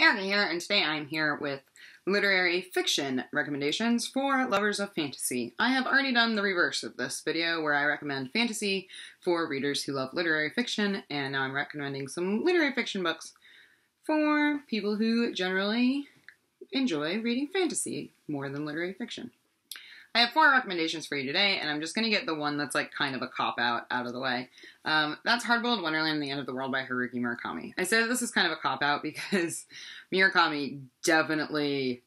Erica here, and today I'm here with literary fiction recommendations for lovers of fantasy. I have already done the reverse of this video where I recommend fantasy for readers who love literary fiction, and now I'm recommending some literary fiction books for people who generally enjoy reading fantasy more than literary fiction. I have 4 recommendations for you today, and I'm just going to get the one that's like kind of a cop-out out of the way. That's Hardboiled Wonderland and the End of the World by Haruki Murakami. I say that this is kind of a cop-out because Murakami definitely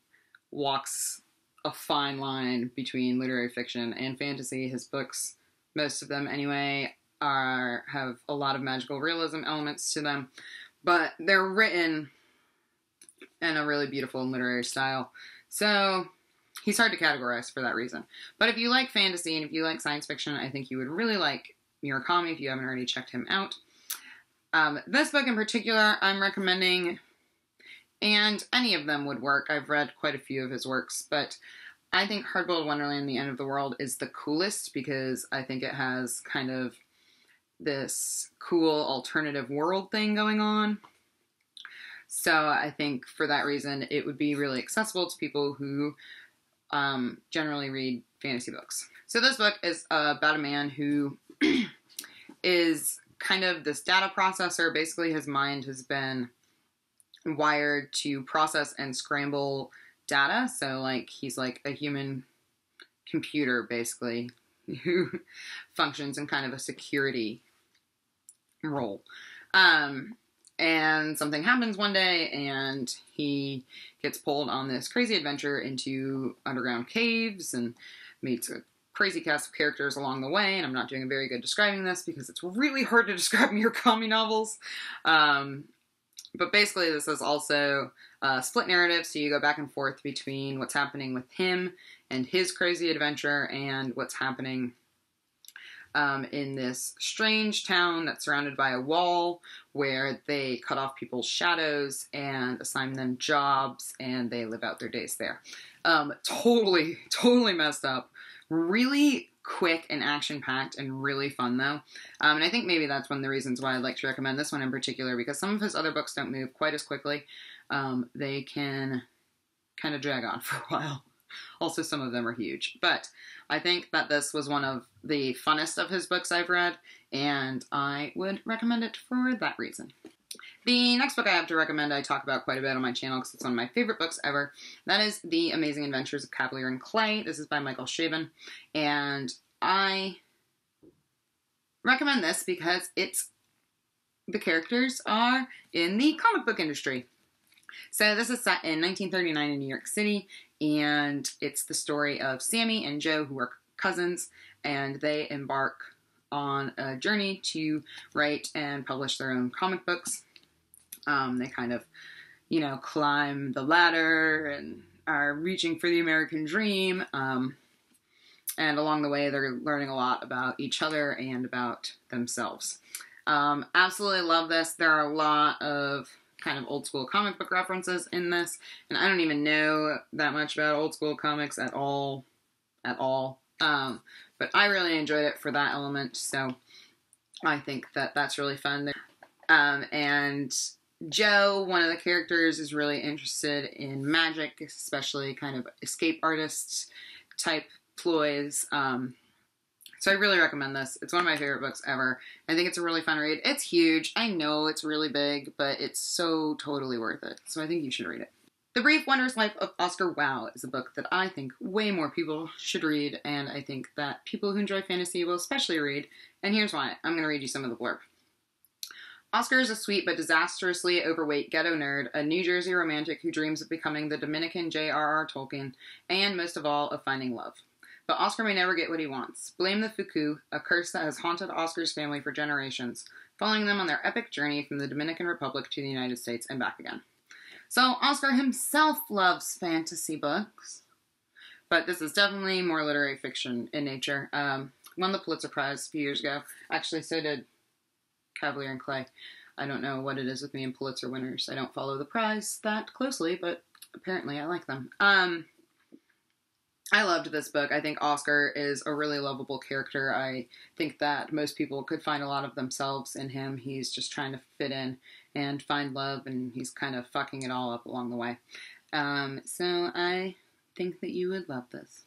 walks a fine line between literary fiction and fantasy. His books, most of them anyway, have a lot of magical realism elements to them, but they're written in a really beautiful and literary style. So he's hard to categorize for that reason. But if you like fantasy and if you like science fiction, I think you would really like Murakami if you haven't already checked him out. This book in particular I'm recommending, and any of them would work. I've read quite a few of his works, but I think Hardboiled Wonderland, The End of the World is the coolest because I think it has kind of this cool alternative world thing going on. So I think for that reason it would be really accessible to people who generally read fantasy books. So this book is about a man who is kind of this data processor. Basically his mind has been wired to process and scramble data. So like he's like a human computer basically who functions in kind of a security role. And something happens one day, and he gets pulled on this crazy adventure into underground caves and meets a crazy cast of characters along the way. And I'm not doing a very good describing this because it's really hard to describe Murakami novels. But basically this is also a split narrative, so you go back and forth between what's happening with him and his crazy adventure and what's happening in this strange town that's surrounded by a wall where they cut off people's shadows and assign them jobs and they live out their days there. Totally messed up. Really quick and action-packed and really fun though. And I think maybe that's one of the reasons why I'd like to recommend this one in particular, because some of his other books don't move quite as quickly. They can kind of drag on for a while. Also, some of them are huge. But I think that this was one of the funnest of his books I've read, and I would recommend it for that reason. The next book I have to recommend I talk about quite a bit on my channel because it's one of my favorite books ever. That is The Amazing Adventures of Kavaler and Clay. This is by Michael Chabon, and I recommend this because the characters are in the comic book industry. So this is set in 1939 in New York City, and it's the story of Sammy and Joe, who are cousins, and they embark on a journey to write and publish their own comic books. They kind of, climb the ladder and are reaching for the American dream, and along the way they're learning a lot about each other and about themselves. Absolutely love this. There are a lot of kind of old school comic book references in this, and I don't even know that much about old school comics at all. But I really enjoyed it for that element, so I think that that's really fun. And Joe, one of the characters, is really interested in magic, especially kind of escape artist type ploys. So I really recommend this. It's one of my favorite books ever. I think it's a really fun read. It's huge. I know it's really big, but it's so totally worth it. So I think you should read it. The Brief Wondrous Life of Oscar Wilde is a book that I think way more people should read, and I think that people who enjoy fantasy will especially read, and here's why. I'm going to read you some of the blurb. Oscar is a sweet but disastrously overweight ghetto nerd, a New Jersey romantic who dreams of becoming the Dominican J.R.R. Tolkien, and most of all, of finding love. But Oscar may never get what he wants. Blame the Fuku, a curse that has haunted Oscar's family for generations, following them on their epic journey from the Dominican Republic to the United States and back again. So Oscar himself loves fantasy books, but this is definitely more literary fiction in nature. Won the Pulitzer Prize a few years ago. Actually, so did Kavaler and Clay. I don't know what it is with me and Pulitzer winners. I don't follow the prize that closely, but apparently I like them. I loved this book. I think Oscar is a really lovable character. I think that most people could find a lot of themselves in him. He's just trying to fit in and find love, and he's kind of fucking it all up along the way. So I think that you would love this.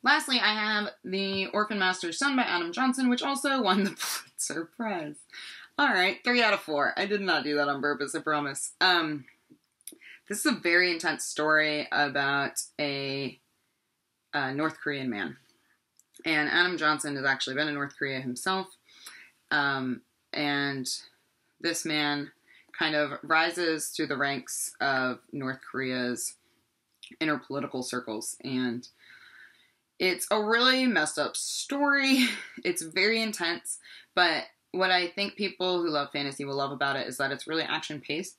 Lastly, I have The Orphan Master's Son by Adam Johnson, which also won the Pulitzer Prize. Alright, 3 out of 4. I did not do that on purpose, I promise. This is a very intense story about a North Korean man. And Adam Johnson has actually been in North Korea himself. And this man kind of rises through the ranks of North Korea's inner political circles. And it's a really messed up story. It's very intense. But what I think people who love fantasy will love about it is that it's really action-packed.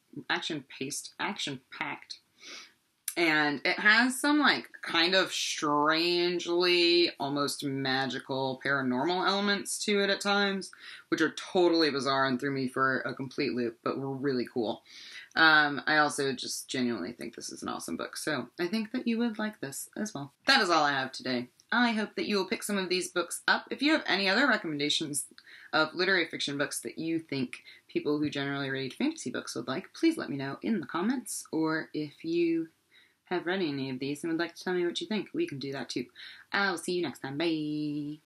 And it has some, like, kind of strangely, almost magical, paranormal elements to it at times, which are totally bizarre and threw me for a complete loop, but were really cool. I also just genuinely think this is an awesome book, so I think that you would like this as well. That is all I have today. I hope that you will pick some of these books up. If you have any other recommendations of literary fiction books that you think people who generally read fantasy books would like, please let me know in the comments, or if you have read any of these and would like to tell me what you think, we can do that too. I'll see you next time. Bye!